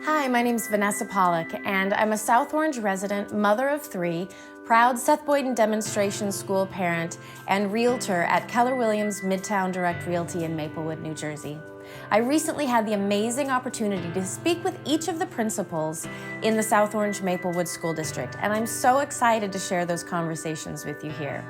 Hi, my name's Vanessa Pollock, and I'm a South Orange resident, mother of 3, proud Seth Boyden Demonstration School parent, and realtor at Keller Williams Midtown Direct Realty in Maplewood, New Jersey. I recently had the amazing opportunity to speak with each of the principals in the South Orange Maplewood School District, and I'm so excited to share those conversations with you here.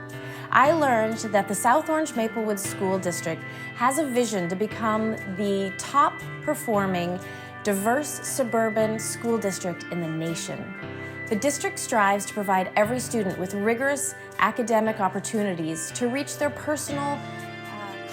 I learned that the South Orange Maplewood School District has a vision to become the top performing diverse suburban school district in the nation. The district strives to provide every student with rigorous academic opportunities to reach their personal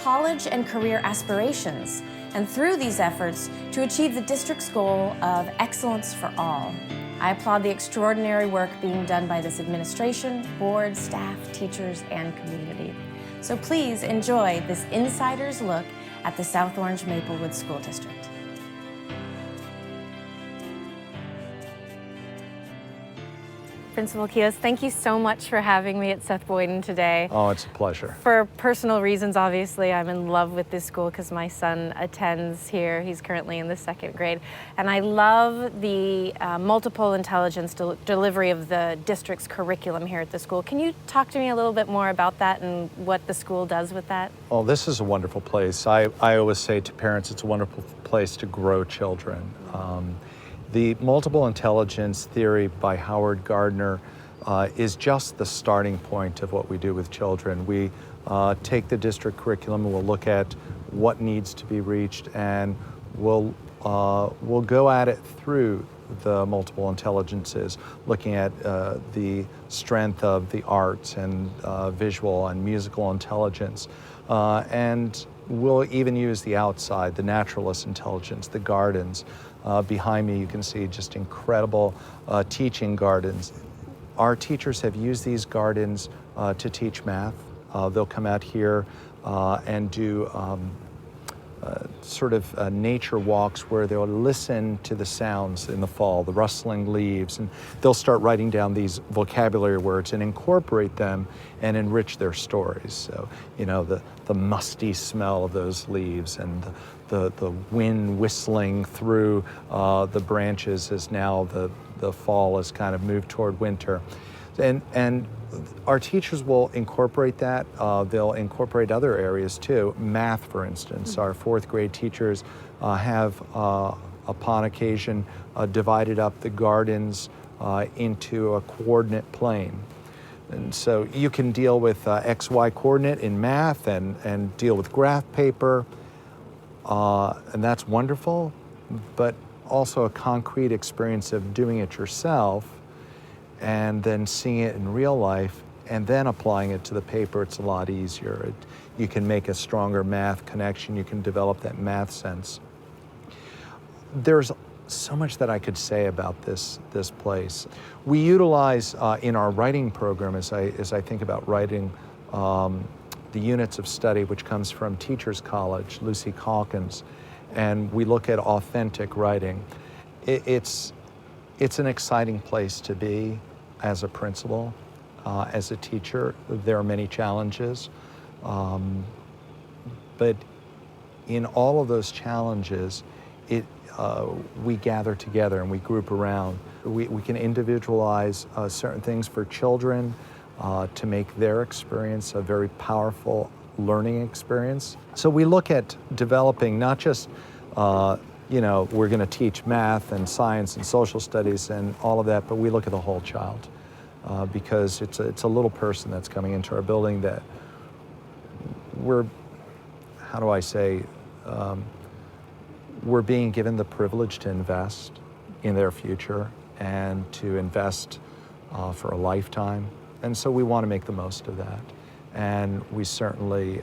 college and career aspirations, and through these efforts to achieve the district's goal of excellence for all. I applaud the extraordinary work being done by this administration, board, staff, teachers, and community. So please enjoy this insider's look at the South Orange Maplewood School District. Principal Kios, thank you so much for having me at Seth Boyden today. Oh, it's a pleasure. For personal reasons, obviously, I'm in love with this school because my son attends here. He's currently in the 2nd grade. And I love the multiple intelligence delivery of the district's curriculum here at the school. Can you talk to me a little bit more about that and what the school does with that? Oh, this is a wonderful place. I always say to parents, it's a wonderful place to grow children. The multiple intelligence theory by Howard Gardner is just the starting point of what we do with children. We take the district curriculum and we'll look at what needs to be reached, and we'll go at it through the multiple intelligences, looking at the strength of the arts and visual and musical intelligence. And we'll even use the outside, the naturalist intelligence, the gardens. Behind me you can see just incredible teaching gardens. Our teachers have used these gardens to teach math. They'll come out here and do sort of nature walks where they'll listen to the sounds in the fall, the rustling leaves, and they'll start writing down these vocabulary words and incorporate them and enrich their stories. So, you know, the musty smell of those leaves and the wind whistling through the branches as now the fall has kind of moved toward winter. And our teachers will incorporate that. They'll incorporate other areas too. Math, for instance. Our 4th grade teachers have, upon occasion, divided up the gardens into a coordinate plane. And so you can deal with XY coordinate in math and deal with graph paper, and that's wonderful, but also a concrete experience of doing it yourself and then seeing it in real life and then applying it to the paper. It's a lot easier. You can make a stronger math connection. You can develop that math sense. There's so much that I could say about this place. We utilize in our writing program, as I think about writing, the units of study, which comes from Teachers College, Lucy Calkins, and we look at authentic writing. It's an exciting place to be as a principal, as a teacher. There are many challenges, but in all of those challenges, we gather together and we group around. We can individualize certain things for children to make their experience a very powerful learning experience. So we look at developing not just you know, we're going to teach math and science and social studies and all of that, but we look at the whole child because it's a little person that's coming into our building that we're, how do I say, we're being given the privilege to invest in their future and to invest for a lifetime. And so we want to make the most of that. And we certainly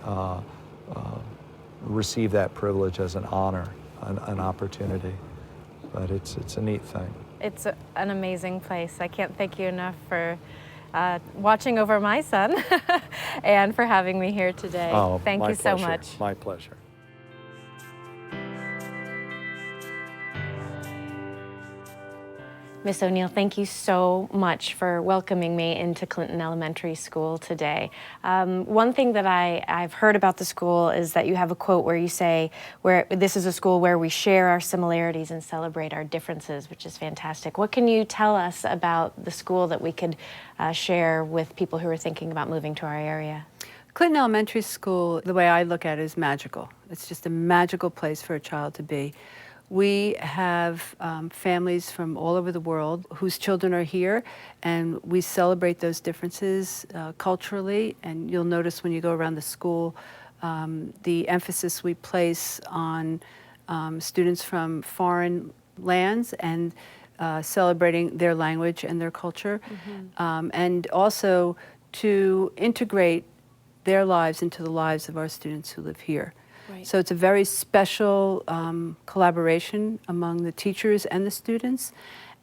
receive that privilege as an honor. An opportunity, but it's a neat thing. It's an amazing place. I can't thank you enough for watching over my son and for having me here today. Oh, thank you so much. My pleasure. Miss O'Neill, thank you so much for welcoming me into Clinton Elementary School today. One thing that I've heard about the school is that you have a quote where you say, this is a school where we share our similarities and celebrate our differences, which is fantastic. What can you tell us about the school that we could share with people who are thinking about moving to our area? Clinton Elementary School, the way I look at it, is magical. It's just a magical place for a child to be. We have families from all over the world whose children are here, and we celebrate those differences culturally. And you'll notice when you go around the school, the emphasis we place on students from foreign lands and celebrating their language and their culture, and also to integrate their lives into the lives of our students who live here. Right. So it's a very special collaboration among the teachers and the students.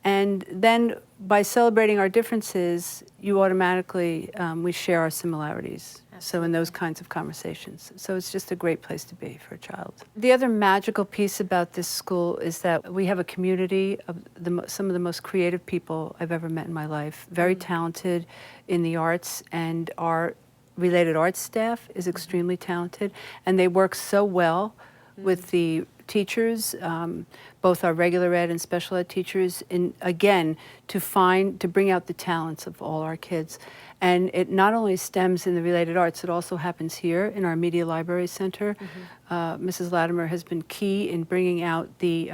And then by celebrating our differences, you automatically, we share our similarities. Absolutely. So in those kinds of conversations. So it's just a great place to be for a child. The other magical piece about this school is that we have a community of some of the most creative people I've ever met in my life, very talented in the arts, and our related arts staff is extremely talented, and they work so well with the teachers, both our regular ed and special ed teachers, again, to bring out the talents of all our kids. And it not only stems in the related arts, it also happens here in our Media Library Center. Mrs. Latimer has been key in bringing out the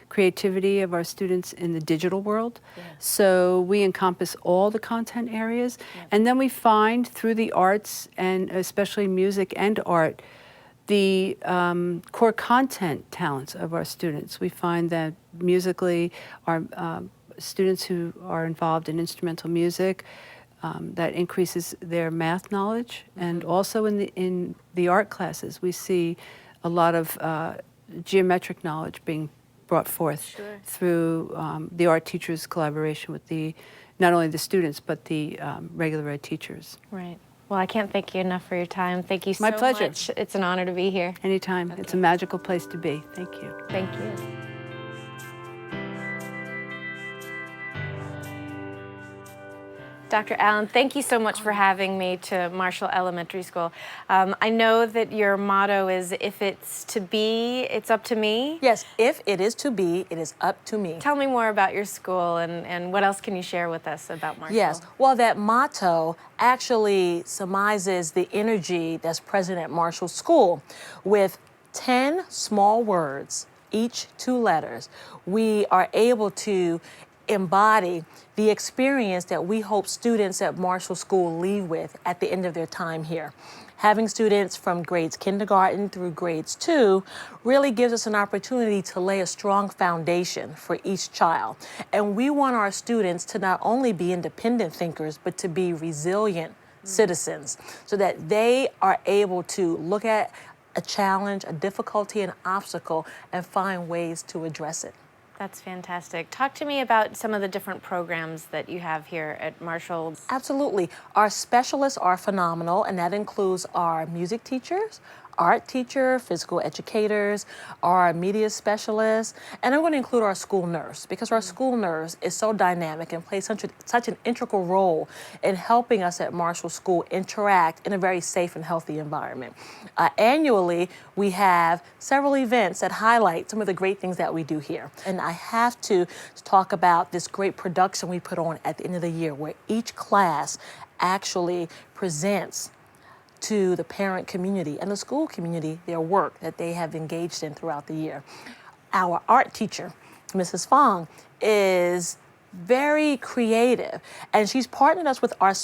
creativity of our students in the digital world. Yeah. So we encompass all the content areas. Yeah. And then we find through the arts, and especially music and art, the core content talents of our students. We find that musically, our students who are involved in instrumental music, that increases their math knowledge, and also in the art classes we see a lot of geometric knowledge being brought forth through the art teachers' collaboration with not only the students but the regular ed teachers. Right. Well, I can't thank you enough for your time. Thank you so much. My pleasure. Much. It's an honor to be here. Anytime. Okay. It's a magical place to be. Thank you. Thank you. Dr. Allen, thank you so much for having me to Marshall Elementary School. I know that your motto is, if it's to be, it's up to me. Yes, if it is to be, it is up to me. Tell me more about your school, and what else can you share with us about Marshall? Yes, well, that motto actually surmises the energy that's present at Marshall School. With 10 small words, each 2 letters, we are able to embody the experience that we hope students at Marshall School leave with at the end of their time here. Having students from grades kindergarten through grades 2 really gives us an opportunity to lay a strong foundation for each child. And we want our students to not only be independent thinkers, but to be resilient citizens, so that they are able to look at a challenge, a difficulty, an obstacle, and find ways to address it. That's fantastic. Talk to me about some of the different programs that you have here at Marshall. Absolutely. Our specialists are phenomenal, and that includes our music teachers, art teacher, physical educators, our media specialists, and I'm going to include our school nurse, because our school nurse is so dynamic and plays such an integral role in helping us at Marshall School interact in a very safe and healthy environment. Annually, we have several events that highlight some of the great things that we do here. And I have to talk about this great production we put on at the end of the year, where each class actually presents to the parent community and the school community their work that they have engaged in throughout the year. Our art teacher, Mrs. Fong, is very creative, and she's partnered us with our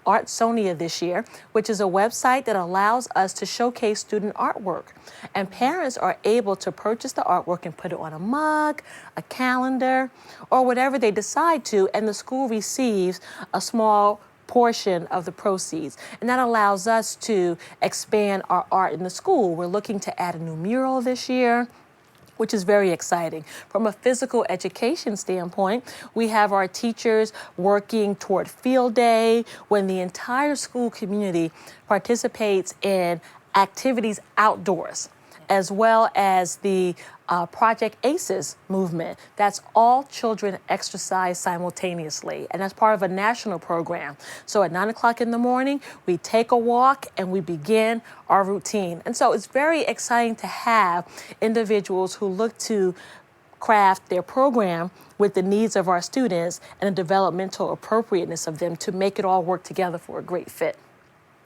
Art Sonia this year, which is a website that allows us to showcase student artwork. And parents are able to purchase the artwork and put it on a mug, a calendar, or whatever they decide to, and the school receives a small portion of the proceeds. And that allows us to expand our art in the school. We're looking to add a new mural this year, which is very exciting. From a physical education standpoint, we have our teachers working toward field day, when the entire school community participates in activities outdoors. as well as the Project ACEs movement. That's all children exercise simultaneously, and that's part of a national program. So at 9 o'clock in the morning, we take a walk and we begin our routine. And so it's very exciting to have individuals who look to craft their program with the needs of our students and the developmental appropriateness of them to make it all work together for a great fit.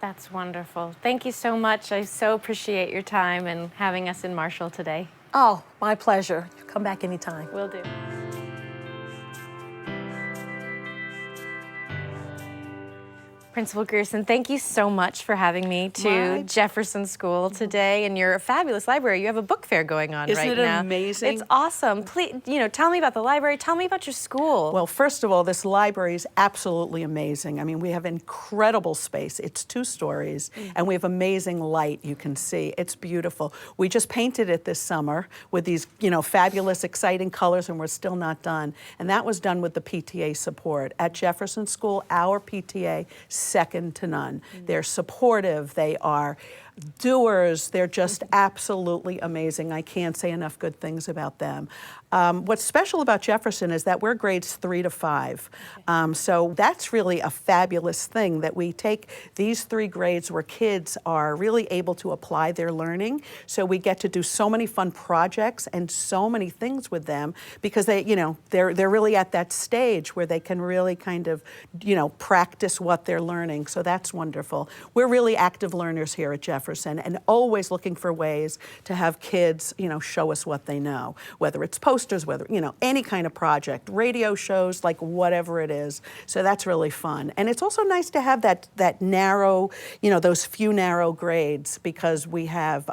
That's wonderful. Thank you so much. I so appreciate your time and having us in Marshall today. Oh, my pleasure. Come back anytime. Will do. Principal Grierson, thank you so much for having me to Jefferson School today in your fabulous library. You have a book fair going on right now. Isn't it amazing? It's awesome. Please, tell me about the library. Tell me about your school. Well, first of all, this library is absolutely amazing. I mean, we have incredible space. It's 2 stories, and we have amazing light you can see. It's beautiful. We just painted it this summer with these, fabulous, exciting colors, and we're still not done. And that was done with the PTA support. At Jefferson School, our PTA, second to none. They're supportive, they are doers, they're just absolutely amazing. I can't say enough good things about them. What's special about Jefferson is that we're grades 3 to 5. So that's really a fabulous thing, that we take these 3 grades where kids are really able to apply their learning. So we get to do so many fun projects and so many things with them because they're really at that stage where they can really kind of, practice what they're learning. So that's wonderful. We're really active learners here at Jefferson and always looking for ways to have kids, show us what they know, whether it's posters, whether, any kind of project, radio shows, like whatever it is. So that's really fun. And it's also nice to have that narrow, those few narrow grades, because we have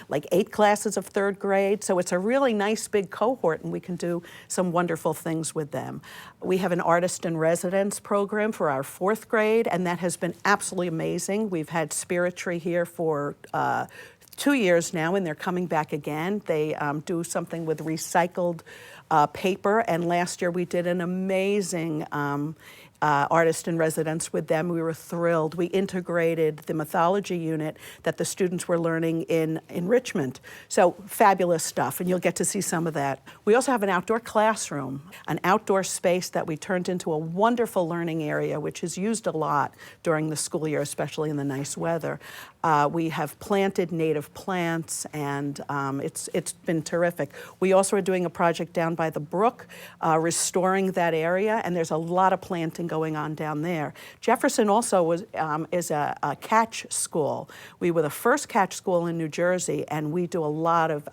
like 8 classes of 3rd grade. So it's a really nice big cohort, and we can do some wonderful things with them. We have an artist in residence program for our 4th grade, and that has been absolutely amazing. We've had Spiritry here for 2 years now, and they're coming back again. They do something with recycled paper, and last year we did an amazing artist in residence with them. We were thrilled. We integrated the mythology unit that the students were learning in enrichment. So fabulous stuff, and you'll get to see some of that. We also have an outdoor classroom, an outdoor space that we turned into a wonderful learning area, which is used a lot during the school year, especially in the nice weather. We have planted native plants, and it's been terrific. We also are doing a project down by the brook, restoring that area, and there's a lot of planting going on down there. Jefferson also is a catch school. We were the first catch school in New Jersey, and we do a lot of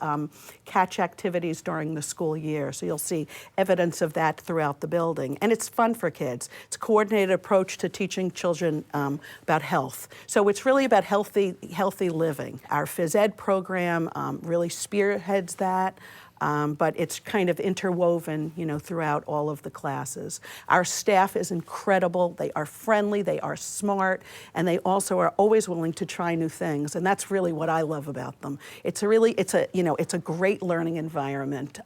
catch activities during the school year. So you'll see evidence of that throughout the building. And it's fun for kids. It's a coordinated approach to teaching children about health. So it's really about healthy living. Our phys ed program really spearheads that. But it's kind of interwoven, throughout all of the classes. Our staff is incredible. They are friendly, they are smart, and they also are always willing to try new things. And that's really what I love about them. It's a great learning environment,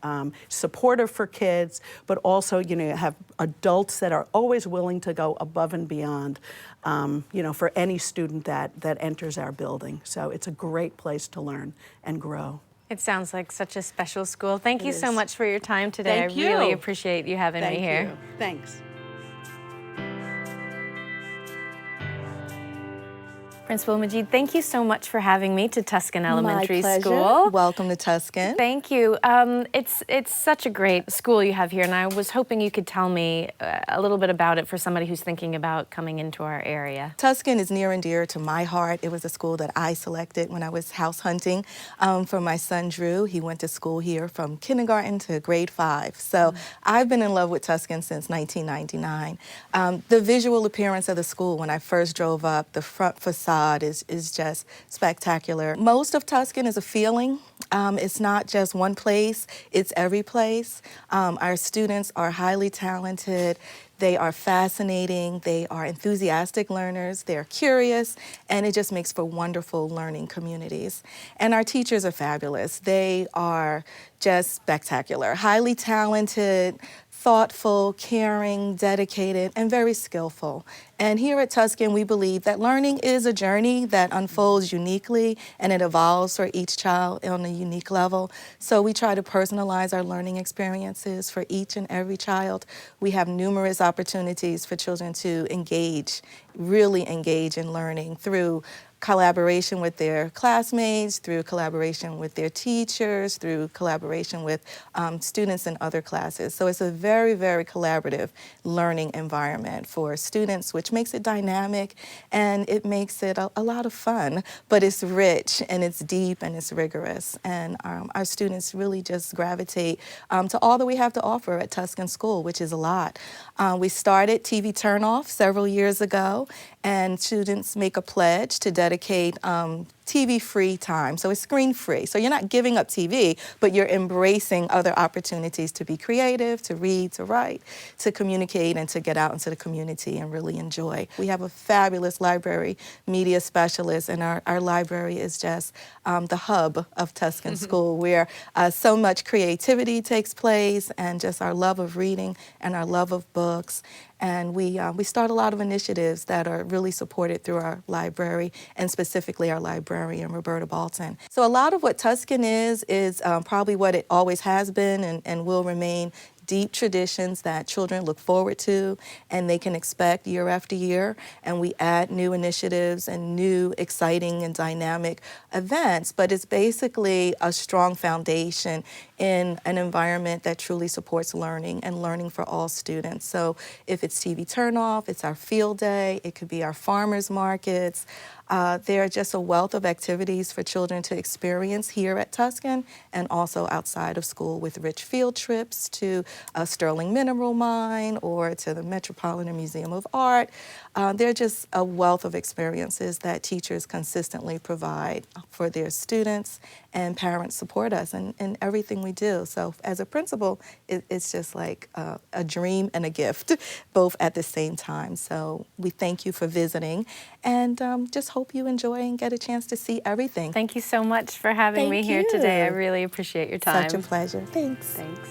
supportive for kids, but also, you have adults that are always willing to go above and beyond, for any student that enters our building. So it's a great place to learn and grow. It sounds like such a special school. Thank you so much for your time today. Thank you. I really appreciate you having me here. Thank you. Thanks. Principal Majid, thank you so much for having me to Tuscan Elementary My pleasure. School. Welcome to Tuscan. Thank you. It's such a great school you have here, and I was hoping you could tell me a little bit about it for somebody who's thinking about coming into our area. Tuscan is near and dear to my heart. It was a school that I selected when I was house hunting for my son Drew. He went to school here from kindergarten to grade 5. So I've been in love with Tuscan since 1999. The visual appearance of the school when I first drove up, the front facade is just spectacular. Most of Tuscan is a feeling. It's not just one place, it's every place. Our students are highly talented. They are fascinating, they are enthusiastic learners, they're curious, and it just makes for wonderful learning communities. And our teachers are fabulous. They are just spectacular, highly talented, thoughtful, caring, dedicated, and very skillful. And here at Tuscan, we believe that learning is a journey that unfolds uniquely and it evolves for each child on a unique level. So we try to personalize our learning experiences for each and every child. We have numerous opportunities for children to engage, really engage in learning through collaboration with their classmates, through collaboration with their teachers, through collaboration with students in other classes. So it's a very, very collaborative learning environment for students, which makes it dynamic and it makes it a lot of fun, but it's rich and it's deep and it's rigorous. And our students really just gravitate to all that we have to offer at Tuscan School, which is a lot. We started TV Turnoff several years ago, and students make a pledge to dedicate TV-free time. So it's screen-free. So you're not giving up TV, but you're embracing other opportunities to be creative, to read, to write, to communicate, and to get out into the community and really enjoy. We have a fabulous library media specialist, and our library is just the hub of Tuscan School, where so much creativity takes place, and just our love of reading and our love of books. And we start a lot of initiatives that are really supported through our library, and specifically our librarian, Roberta Balton. So a lot of what Tuscan is probably what it always has been and will remain: deep traditions that children look forward to and they can expect year after year. And we add new initiatives and new exciting and dynamic events, but it's basically a strong foundation in an environment that truly supports learning and learning for all students. So if it's TV Turnoff, it's our field day, it could be our farmers markets. There are just a wealth of activities for children to experience here at Tuscan and also outside of school, with rich field trips to Sterling Mineral Mine or to the Metropolitan Museum of Art. There are just a wealth of experiences that teachers consistently provide for their students, and parents support us in everything we do. So as a principal, it's just like a dream and a gift, both at the same time. So we thank you for visiting, and just hope you enjoy and get a chance to see everything. Thank you so much for having me here today. I really appreciate your time. Such a pleasure. Thanks. Thanks.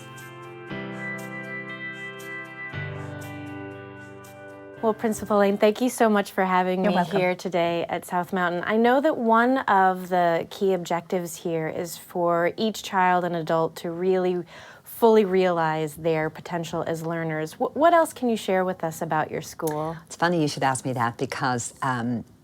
Well, Principal Lane, thank you so much for having me here today at South Mountain. I know that one of the key objectives here is for each child and adult to really fully realize their potential as learners. What else can you share with us about your school? It's funny you should ask me that, because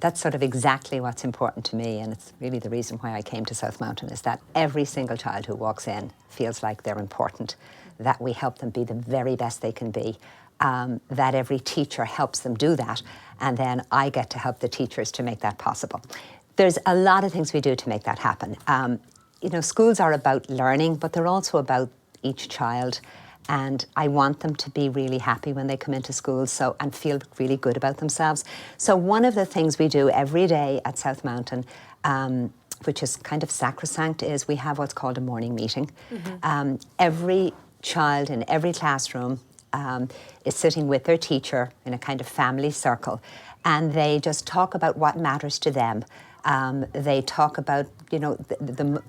that's sort of exactly what's important to me, and it's really the reason why I came to South Mountain, is that every single child who walks in feels like they're important, that we help them be the very best they can be, that every teacher helps them do that, and then I get to help the teachers to make that possible. There's a lot of things we do to make that happen. You know, schools are about learning, but they're also about each child, and I want them to be really happy when they come into school and feel really good about themselves. So one of the things we do every day at South Mountain, which is kind of sacrosanct, is we have what's called a morning meeting. Every child in every classroom is sitting with their teacher in a kind of family circle, and they just talk about what matters to them. They talk about, you know,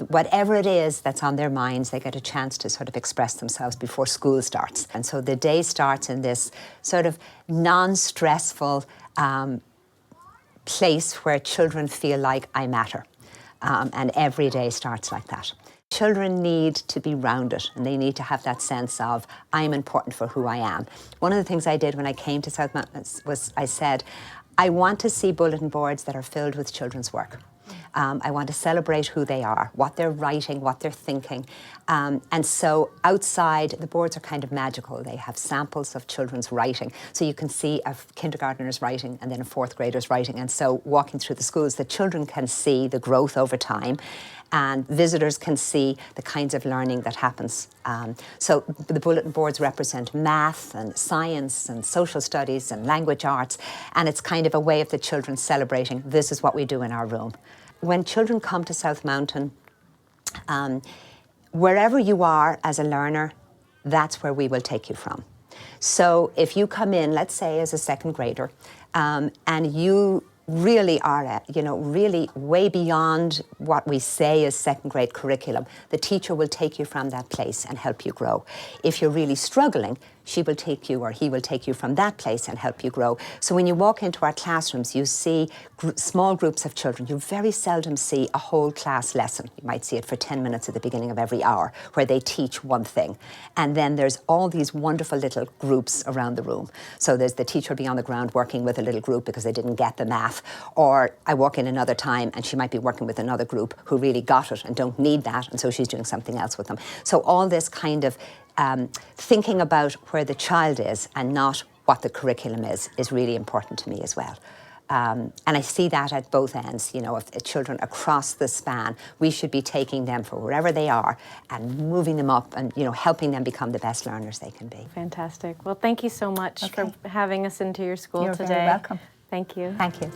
whatever it is that's on their minds. They get a chance to sort of express themselves before school starts. And so the day starts in this sort of non-stressful place where children feel like I matter. And every day starts like that. Children need to be rounded, and they need to have that sense of, I'm important for who I am. One of the things I did when I came to South Mountain was I said, I want to see bulletin boards that are filled with children's work. I want to celebrate who they are, what they're writing, what they're thinking. And so outside, the boards are kind of magical. They have samples of children's writing. So you can see a kindergartner's writing and then a fourth grader's writing. And so walking through the schools, the children can see the growth over time, and visitors can see the kinds of learning that happens. So the bulletin boards represent math and science and social studies and language arts, and it's kind of a way of the children celebrating, this is what we do in our room. When children come to South Mountain, wherever you are as a learner, that's where we will take you from. So if you come in, let's say as a second grader, and you really are, really way beyond what we say is second grade curriculum, the teacher will take you from that place and help you grow. If you're really struggling, she will take you or he will take you from that place and help you grow. So when you walk into our classrooms, you see small groups of children. You very seldom see a whole class lesson. You might see it for 10 minutes at the beginning of every hour where they teach one thing. And then there's all these wonderful little groups around the room. So there's the teacher will be on the ground working with a little group because they didn't get the math. Or I walk in another time and she might be working with another group who really got it and don't need that, and so she's doing something else with them. So all this kind of thinking about where the child is and not what the curriculum is really important to me as well. And I see that at both ends, you know, if children across the span, we should be taking them for wherever they are and moving them up and, you know, helping them become the best learners they can be. Fantastic. Well, thank you so much for having us into your school You're today. very welcome. Thank you. Thank you.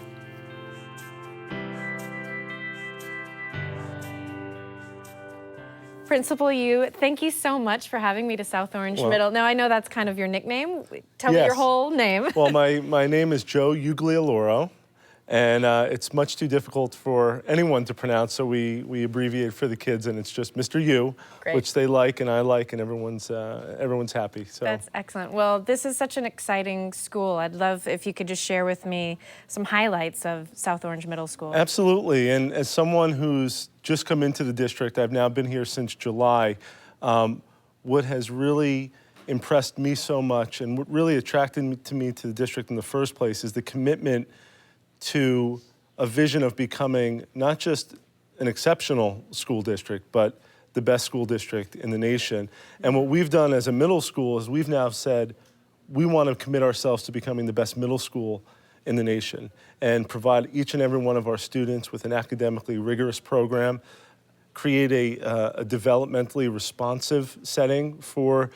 Principal Yu, thank you so much for having me to South Orange Middle. Now, I know that's kind of your nickname. Tell me your whole name. Well, my name is Joe UGLIALORO, and it's much too difficult for anyone to pronounce, so we abbreviate for the kids, and it's just Mr. Yu, which they like and I like, and everyone's happy. So That's excellent. Well, this is such an exciting school. I'd love if you could just share with me some highlights of South Orange Middle School. Absolutely, and as someone who's just come into the district, I've now been here since July, what has really impressed me so much and what really attracted me to the district in the first place is the commitment to a vision of becoming not just an exceptional school district, but the best school district in the nation. And what we've done as a middle school is we've now said we want to commit ourselves to becoming the best middle school in the nation and provide each and every one of our students with an academically rigorous program, create a developmentally responsive setting for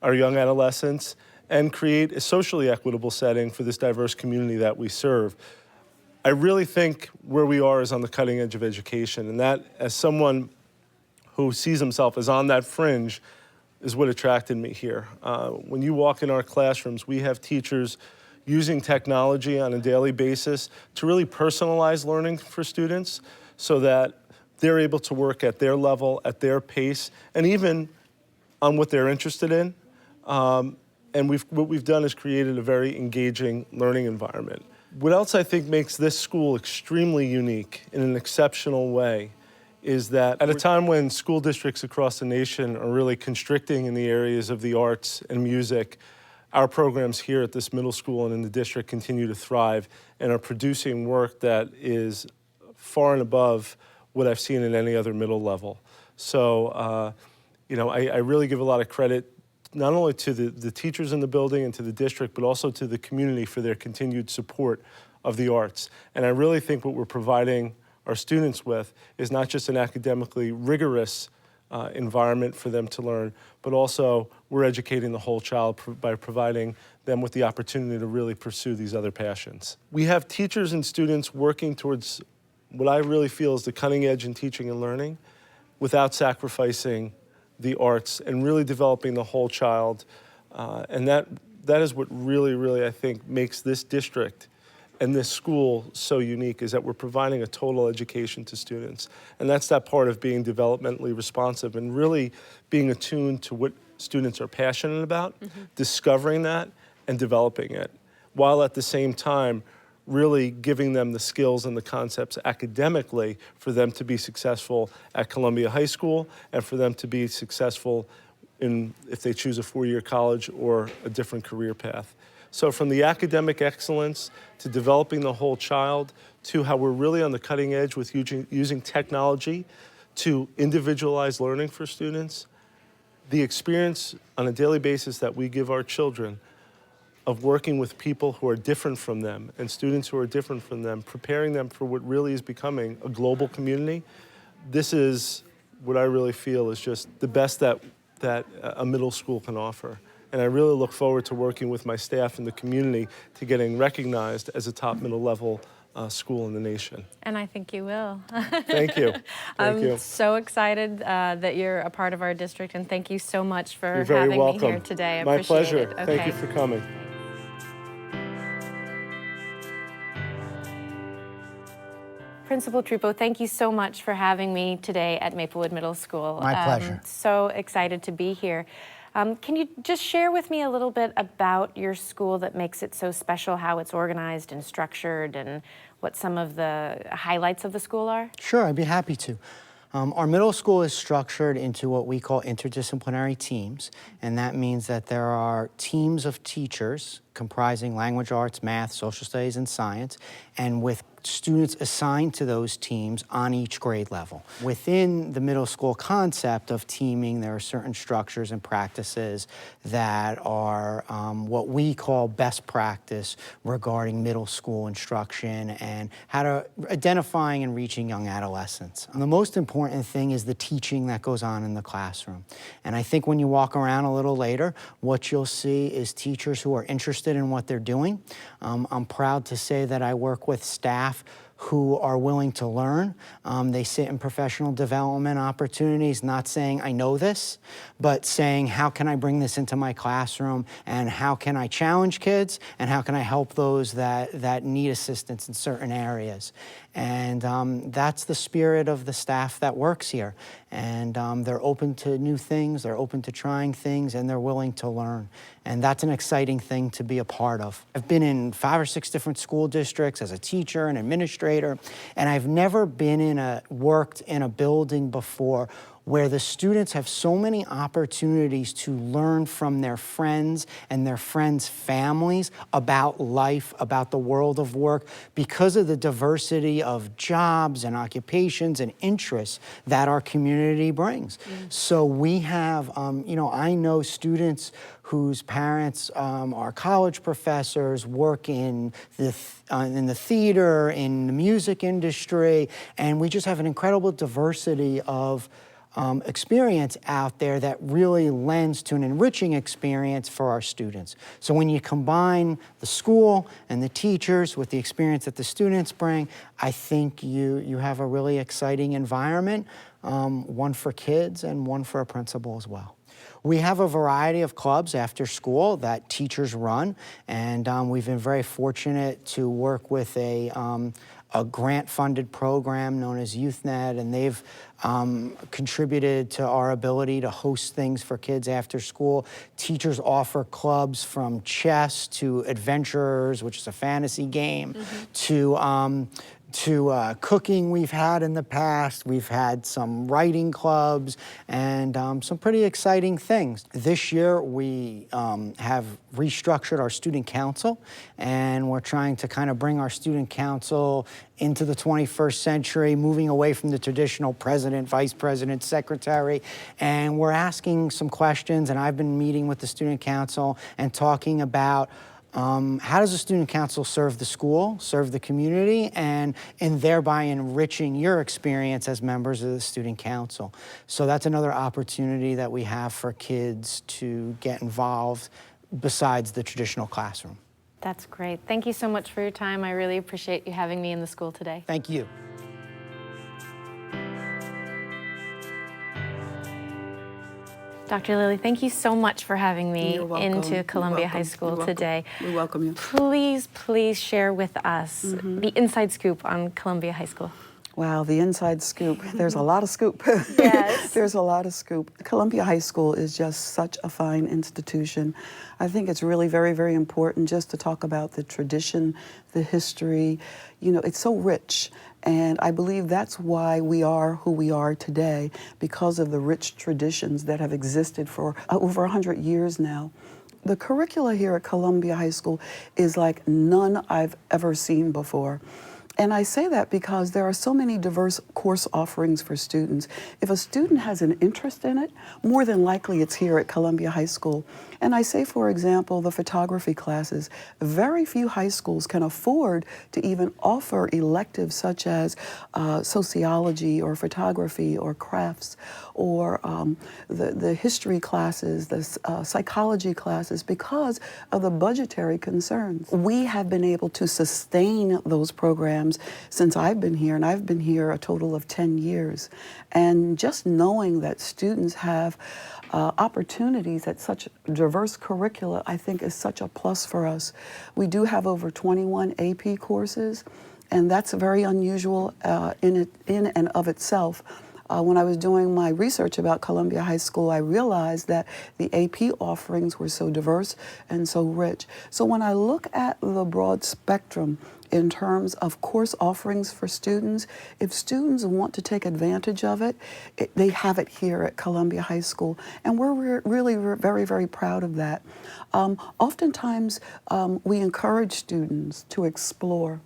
our young adolescents, and create a socially equitable setting for this diverse community that we serve. I really think where we are is on the cutting edge of education, and that, as someone who sees himself as on that fringe, is what attracted me here. When you walk in our classrooms, we have teachers using technology on a daily basis to really personalize learning for students so that they're able to work at their level, at their pace, and even on what they're interested in. And what we've done is created a very engaging learning environment. What else I think makes this school extremely unique in an exceptional way is that at a time when school districts across the nation are really constricting in the areas of the arts and music, our programs here at this middle school and in the district continue to thrive and are producing work that is far and above what I've seen at any other middle level. So, you know, I really give a lot of credit not only to the teachers in the building and to the district, but also to the community for their continued support of the arts. And I really think what we're providing our students with is not just an academically rigorous environment for them to learn, but also we're educating the whole child by providing them with the opportunity to really pursue these other passions. We have teachers and students working towards what I really feel is the cutting edge in teaching and learning without sacrificing the arts and really developing the whole child. And that is what really, I think, makes this district and this school so unique, is that we're providing a total education to students. And that's that part of being developmentally responsive and really being attuned to what students are passionate about, discovering that and developing it, while at the same time really giving them the skills and the concepts academically for them to be successful at Columbia High School and for them to be successful if they choose a four-year college or a different career path. So from the academic excellence to developing the whole child to how we're really on the cutting edge with using technology to individualize learning for students, the experience on a daily basis that we give our children of working with people who are different from them and students who are different from them, preparing them for what really is becoming a global community, this is what I really feel is just the best that a middle school can offer. And I really look forward to working with my staff and the community to getting recognized as a top middle level school in the nation. And I think you will. Thank you. I'm so excited that you're a part of our district, and thank you so much for You're very having welcome. me here today. I My appreciate pleasure. it. Okay. Thank you for coming. Principal Truppo, thank you so much for having me today at Maplewood Middle School. My pleasure. So excited to be here. Can you just share with me a little bit about your school that makes it so special, how it's organized and structured, and what some of the highlights of the school are? Sure, I'd be happy to. Our middle school is structured into what we call interdisciplinary teams, and that means that there are teams of teachers comprising language arts, math, social studies, and science, and with students assigned to those teams on each grade level. Within the middle school concept of teaming, there are certain structures and practices that are what we call best practice regarding middle school instruction and how to identifying and reaching young adolescents. And the most important thing is the teaching that goes on in the classroom. And I think when you walk around a little later, what you'll see is teachers who are interested in what they're doing. I'm proud to say that I work with staff who are willing to learn. They sit in professional development opportunities, not saying I know this, but saying how can I bring this into my classroom and how can I challenge kids and how can I help those that need assistance in certain areas. And that's the spirit of the staff that works here. And they're open to new things, they're open to trying things, and they're willing to learn. And that's an exciting thing to be a part of. I've been in 5 or 6 different school districts as a teacher and administrator, and I've never worked in a building before where the students have so many opportunities to learn from their friends and their friends' families about life, about the world of work, because of the diversity of jobs and occupations and interests that our community brings. So we have, I know students whose parents are college professors, work in the theater, in the music industry, and we just have an incredible diversity of experience out there that really lends to an enriching experience for our students. So when you combine the school and the teachers with the experience that the students bring, I think you have a really exciting environment, one for kids and one for a principal as well. We have a variety of clubs after school that teachers run, and we've been very fortunate to work with a grant-funded program known as YouthNet, and they've contributed to our ability to host things for kids after school. Teachers offer clubs from chess to Adventurers, which is a fantasy game, to cooking we've had in the past. We've had some writing clubs and some pretty exciting things. This year we have restructured our student council, and we're trying to kind of bring our student council into the 21st century, moving away from the traditional president, vice president, secretary. And we're asking some questions, and I've been meeting with the student council and talking about how does the student council serve the school, serve the community, and thereby enriching your experience as members of the student council. So that's another opportunity that we have for kids to get involved besides the traditional classroom. That's great. Thank you so much for your time. I really appreciate you having me in the school today. Thank you. Dr. Lilly, thank you so much for having me into Columbia High School today. We welcome you. Please share with us the inside scoop on Columbia High School. Wow, the inside scoop. There's a lot of scoop. Yes. There's a lot of scoop. Columbia High School is just such a fine institution. I think it's really very, very important just to talk about the tradition, the history. You know, it's so rich. And I believe that's why we are who we are today, because of the rich traditions that have existed for over 100 years now. The curricula here at Columbia High School is like none I've ever seen before. And I say that because there are so many diverse course offerings for students. If a student has an interest in it, more than likely it's here at Columbia High School. And I say, for example, the photography classes. Very few high schools can afford to even offer electives such as sociology or photography or crafts or the history classes, the psychology classes, because of the budgetary concerns. We have been able to sustain those programs since I've been here, and I've been here a total of 10 years. And just knowing that students have opportunities at such diverse curricula, I think is such a plus for us. We do have over 21 AP courses, and that's very unusual in and of itself. When I was doing my research about Columbia High School, I realized that the AP offerings were so diverse and so rich. So when I look at the broad spectrum in terms of course offerings for students, if students want to take advantage of it, they have it here at Columbia High School. And we're really very, very proud of that. Oftentimes, we encourage students to explore,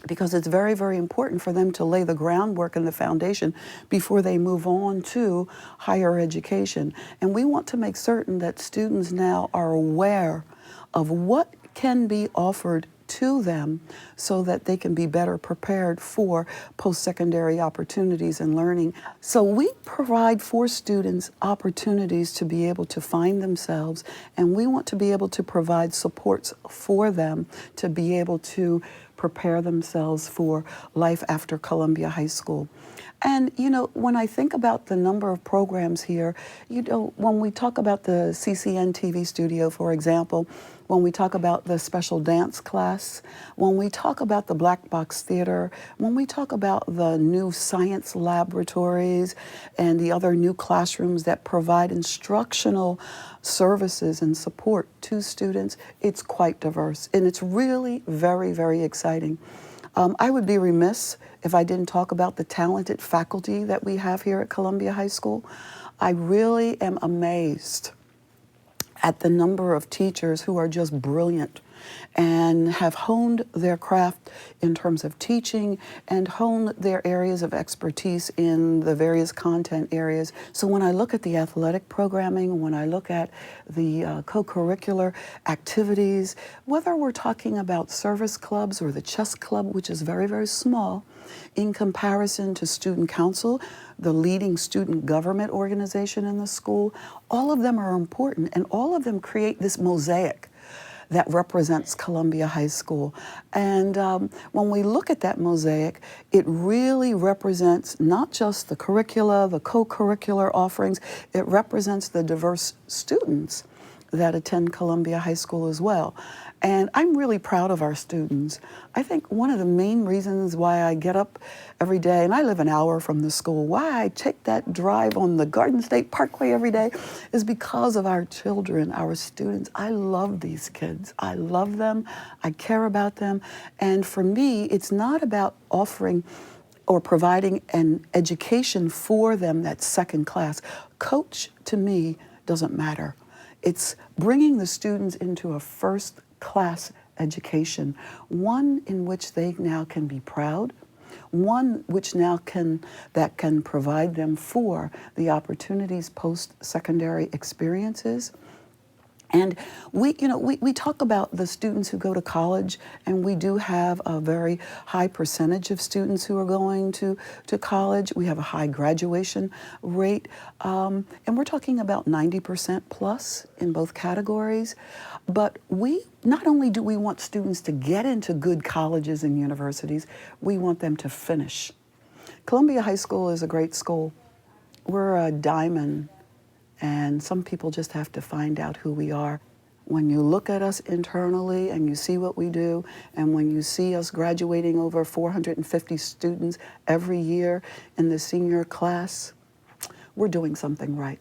because it's very, very important for them to lay the groundwork and the foundation before they move on to higher education. And we want to make certain that students now are aware of what can be offered to them so that they can be better prepared for post-secondary opportunities and learning. So we provide for students opportunities to be able to find themselves, and we want to be able to provide supports for them to be able to prepare themselves for life after Columbia High School. And, you know, when I think about the number of programs here, you know, when we talk about the CCN TV studio, for example, when we talk about the special dance class, when we talk about the Black Box Theater, when we talk about the new science laboratories and the other new classrooms that provide instructional services and support to students, it's quite diverse. And it's really very, very exciting. I would be remiss if I didn't talk about the talented faculty that we have here at Columbia High School. I really am amazed at the number of teachers who are just brilliant and have honed their craft in terms of teaching and honed their areas of expertise in the various content areas. So when I look at the athletic programming, when I look at the co-curricular activities, whether we're talking about service clubs or the chess club, which is very, very small in comparison to student council, the leading student government organization in the school, all of them are important, and all of them create this mosaic that represents Columbia High School. And when we look at that mosaic, it really represents not just the curricula, the co-curricular offerings, it represents the diverse students that attend Columbia High School as well. And I'm really proud of our students. I think one of the main reasons why I get up every day, and I live an hour from the school, why I take that drive on the Garden State Parkway every day is because of our children, our students. I love these kids. I love them. I care about them. And for me, it's not about offering or providing an education for them that's second class. Coach, to me, doesn't matter. It's bringing the students into a first class education, one in which they now can be proud, one which now can provide them for the opportunities post-secondary experiences. And we talk about the students who go to college, and we do have a very high percentage of students who are going to college. We have a high graduation rate, and we're talking about 90% plus in both categories. But not only do we want students to get into good colleges and universities, we want them to finish. Columbia High School is a great school. We're a diamond. And some people just have to find out who we are. When you look at us internally and you see what we do, and when you see us graduating over 450 students every year in the senior class, we're doing something right.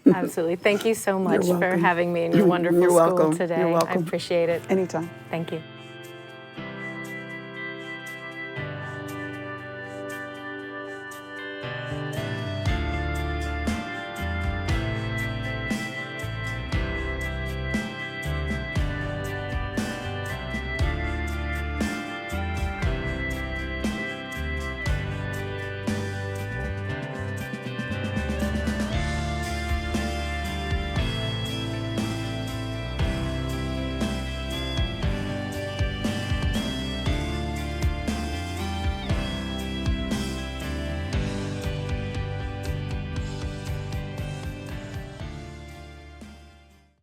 Absolutely. Thank you so much You're for welcome. having me in your wonderful You're school welcome. today. You're welcome. I appreciate it. Anytime. Thank you.